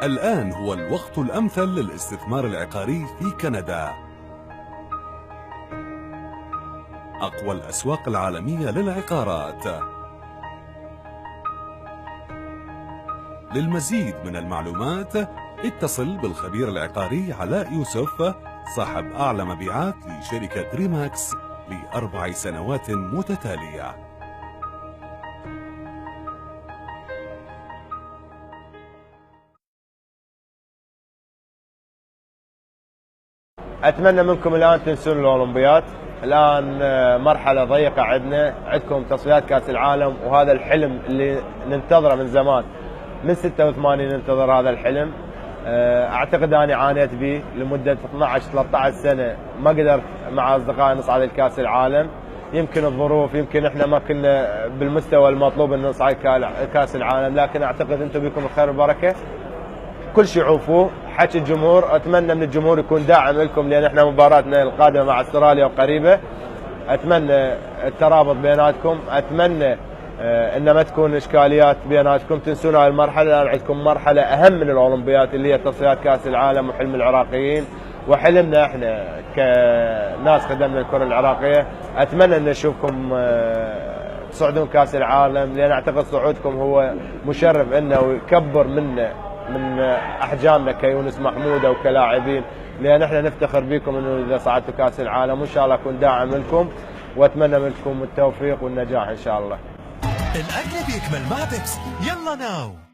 الآن هو الوقت الأمثل للاستثمار العقاري في كندا. أقوى الأسواق العالمية للعقارات. للمزيد من المعلومات اتصل بالخبير العقاري علاء يوسف، صاحب أعلى مبيعات لشركة ريماكس ل4 سنوات متتالية. اتمنى منكم الان تنسون الاولمبياد. الان مرحله ضيقه عندكم تصفيات كاس العالم، وهذا الحلم اللي ننتظره من زمان، من 86 ننتظر هذا الحلم. اعتقد اني عانيت به لمده 12-13 سنه، ما قدرت مع اصدقائي نصعد لكاس العالم. يمكن الظروف، يمكن احنا ما كنا بالمستوى المطلوب ان نصعد كاس العالم، لكن اعتقد انتم بكم الخير والبركه. كل شيء عوفوه، حكي الجمهور، اتمنى من الجمهور يكون داعم لكم، لان احنا مباراتنا القادمه مع استراليا وقريبه. اتمنى الترابط بيناتكم، اتمنى ان ما تكون اشكاليات بيناتكم، تنسون هاي المرحله، لان عندكم مرحله اهم من الاولمبياد اللي هي تصفيات كاس العالم وحلم العراقيين وحلمنا احنا كناس خدمنا الكره العراقيه. اتمنى ان نشوفكم تصعدون كاس العالم، لان اعتقد صعودكم هو مشرف لنا ويكبر منا من احجامنا كيونس محمود او كلاعبين، لان احنا نفتخر بكم انه اذا صعدتوا كاس العالم، وان شاء الله اكون داعم لكم، واتمنى منكم التوفيق والنجاح ان شاء الله. الاكل بيكمل مع بيبسي، يلا ناو.